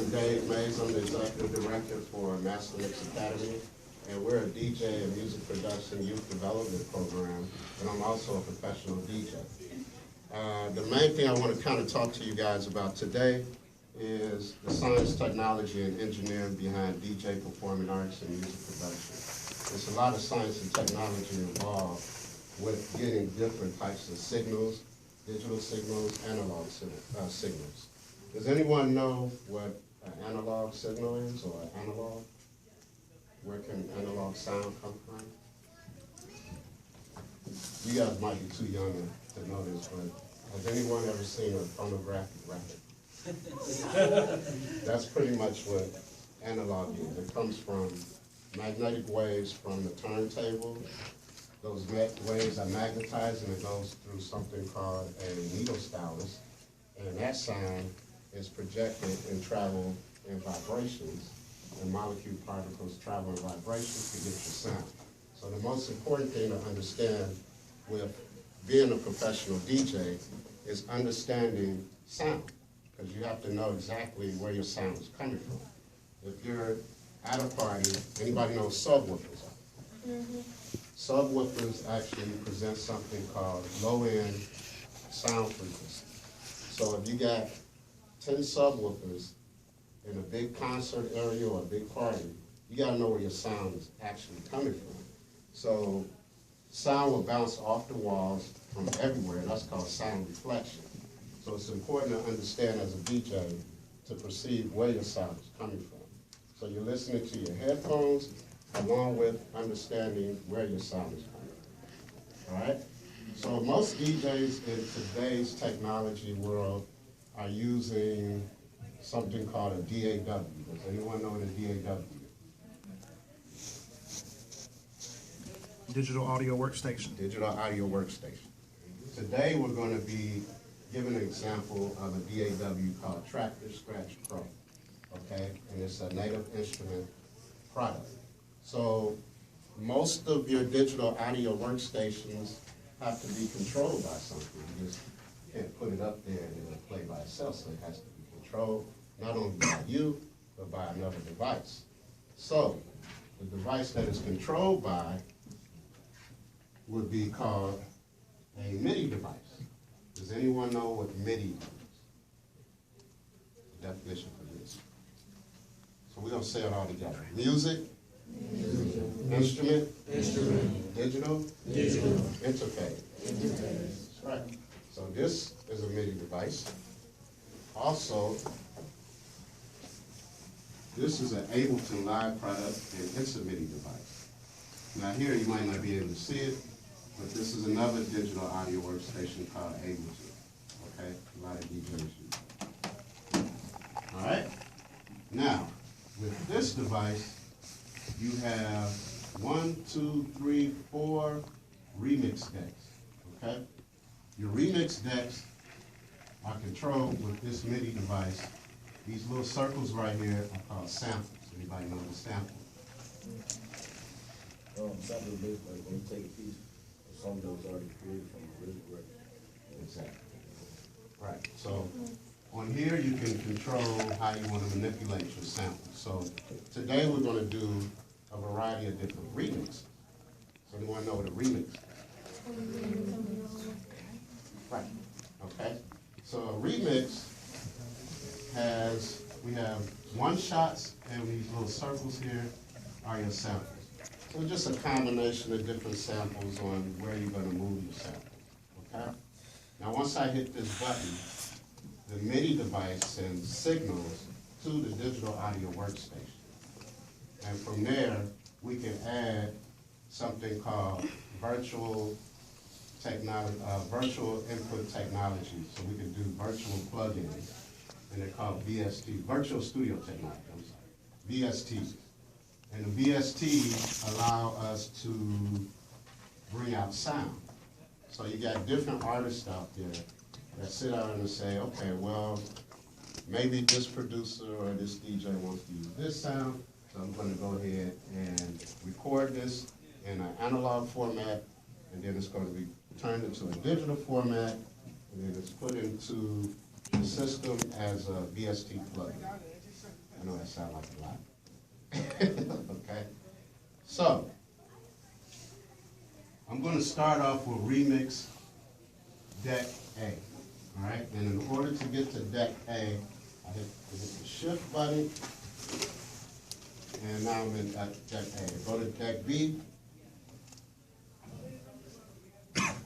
I'm Dave Mays. I'm the Executive Director for Master Mix Academy, and we're a DJ and music production youth development program, and I'm also a professional DJ. The main thing I want to kind of talk to you guys about today is the science, technology, and engineering behind DJ performing arts and music production. There's a lot of science and technology involved with getting different types of signals, digital signals, analog signals. Does anyone know what an analog signal is, or an analog? Where can analog sound come from? You guys might be too young to know this, but has anyone ever seen a phonographic record? That's pretty much what analog is. It comes from magnetic waves from the turntable. Those waves are magnetized and it goes through something called a needle stylus, and that sound is projected and travel in vibrations, and molecule particles travel in vibrations to get your sound. So the most important thing to understand with being a professional DJ is understanding sound, because you have to know exactly where your sound is coming from. If you're at a party, anybody know what subwoofers are? Mm-hmm. Subwoofers actually present something called low-end sound frequency. So if you got 10 subwoofers in a big concert area or a big party, you gotta know where your sound is actually coming from. So sound will bounce off the walls from everywhere, and that's called sound reflection. So it's important to understand as a DJ to perceive where your sound is coming from. So you're listening to your headphones along with understanding where your sound is coming from. All right? So most DJs in today's technology world are using something called a DAW. Does anyone know what a DAW is? Digital audio workstation. Digital audio workstation. Today we're going to be giving an example of a DAW called Tractor Scratch Pro. Okay? And it's a Native Instrument product. So most of your digital audio workstations have to be controlled by something. You just can't put it up there and it'll play by itself, so it has to be controlled not only by you, but by another device. So the device that is controlled by would be called a MIDI device. Does anyone know what MIDI is? The definition for this. So we're going to say it all together. Music. Instrument. Digital. Interface. That's right. So this is a MIDI device. Also, this is an Ableton Live product, and it's a MIDI device. Now here you might not be able to see it, but this is another digital audio workstation called Ableton. Okay, a lot of DJs use it. All right. Now, with this device, you have 1, 2, 3, 4 remix decks. Okay. Your remix decks are controlled with this MIDI device. These little circles right here are called samples. Anybody know the sample? Sample is basically like when you take a piece of song that was already created from the original record. Exactly. Right. So on here you can control how you want to manipulate your samples. So today we're going to do a variety of different remixes. So anyone know what a remix is? Right. Okay. So a remix has, we have one shots, and these little circles here are your samples. So just a combination of different samples on where you're going to move your samples. Okay? Now once I hit this button, the MIDI device sends signals to the digital audio workstation. And from there, we can add something called virtual input technology. So we can do virtual plugins, and they're called VST, Virtual Studio Technology, I'm sorry, VSTs. And the VSTs allow us to bring out sound. So you got different artists out there that sit out and say, okay, well, maybe this producer or this DJ wants to use this sound, so I'm going to go ahead and record this in an analog format, and then it's going to be turned into a digital format, and then it's put into the system as a VST plugin. I know that sounds like a lot. Okay, so I'm going to start off with remix deck A. All right, and in order to get to deck A, I hit the shift button, and now I'm in deck A. Go to deck B. Hit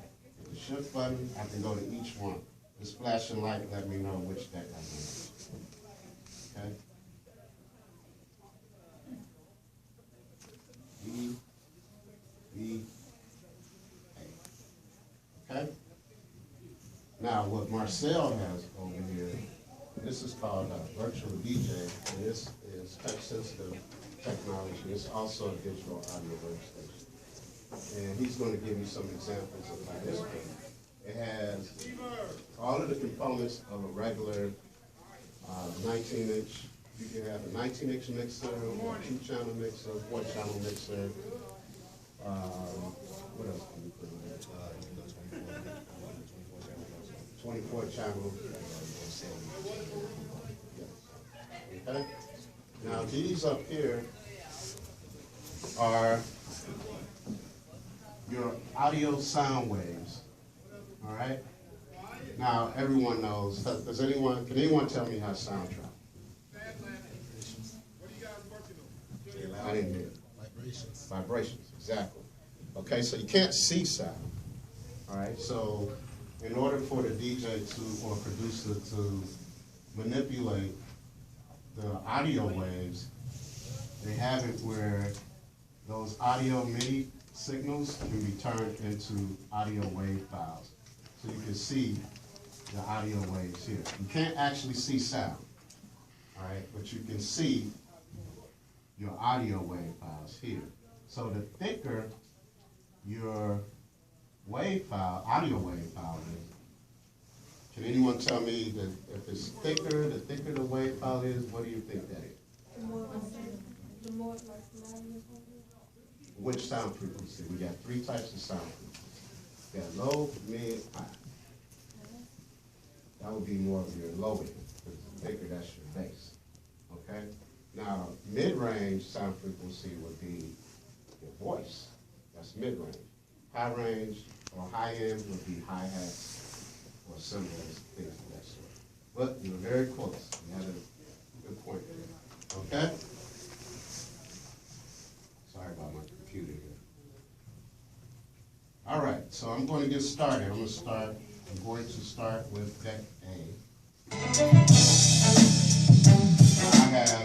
the shift button. I can go to each one. This flashing light let me know which deck I'm in. Okay. B, A. Okay? Now, what Marcel has over here, this is called Virtual DJ, and this is touch-sensitive technology. It's also a digital audio workstation. And he's going to give you some examples of how this works. It has all of the components of a regular 19-inch. You can have a 19-inch mixer, or a 2-channel mixer, 4-channel mixer. What else can you put in there? 24 channel. Okay. Now these up here are your audio sound waves. All right. Now everyone knows. Can anyone tell me how sound travels? I didn't hear. Vibrations. Vibrations, exactly. Okay, so you can't see sound. All right, so in order for the DJ or producer to manipulate the audio waves, they have it where those audio MIDI signals can be turned into audio wave files. So you can see the audio waves here. You can't actually see sound, all right, but you can see your audio wave files here. So the thicker your wave file, audio wave file is, can anyone tell me that if it's thicker, the thicker the wave file is, what do you think that is? The more like loud. Which sound frequency? We got 3 types of sound frequency. We got low, mid, high. That would be more of your low end, because the thicker, that's your bass. Okay? Now, mid-range sound frequency would be your voice. That's mid-range. High range or high end would be hi-hats or cymbals, things of that sort. But you were very close. You had a good point there. Okay? Sorry about my computer here. All right, so I'm going to get started. I'm going to start with deck A. I have,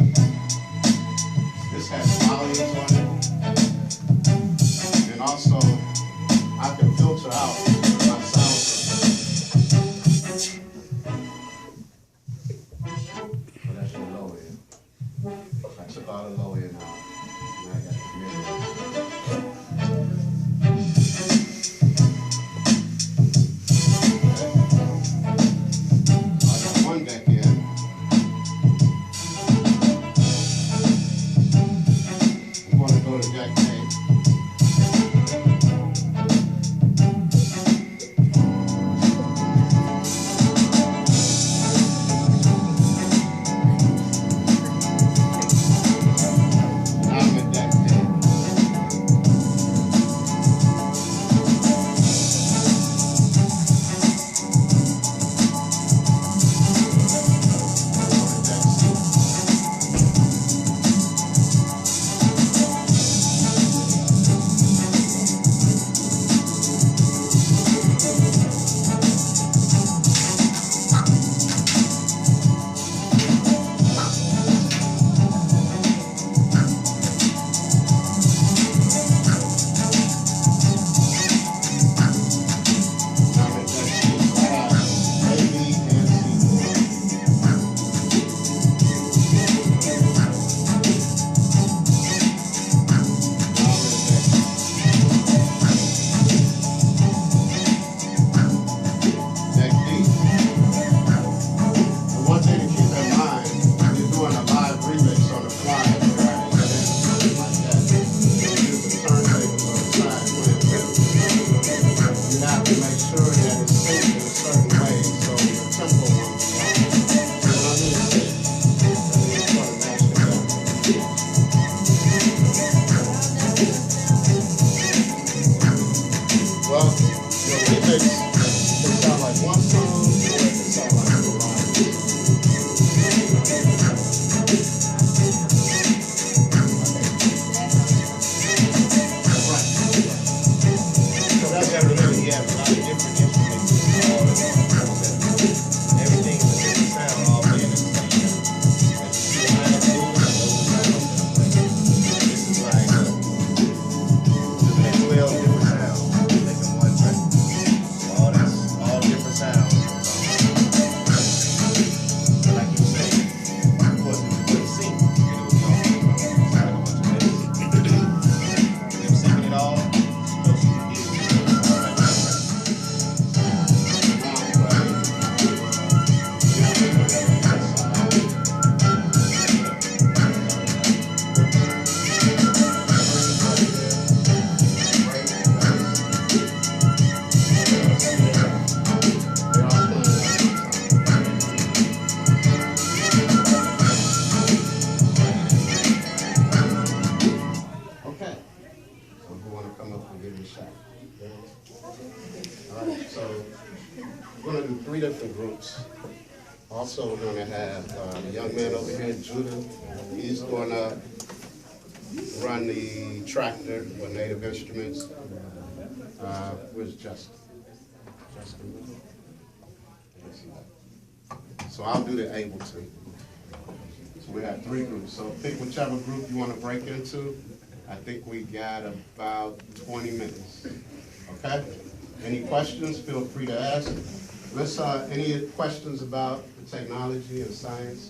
this has volumes on it. And also, I can filter out my sound system. So that's your low end. I took all the low end out. Now I got the mid end. I got one back here. Also, we're gonna have the young man over here, Judah. He's gonna run the tractor with Native Instruments. Where's Justin? Justin? So I'll do the Ableton. So we have 3 groups. So pick whichever group you want to break into. I think we got about 20 minutes. Okay? Any questions? Feel free to ask. Any questions about the technology and science?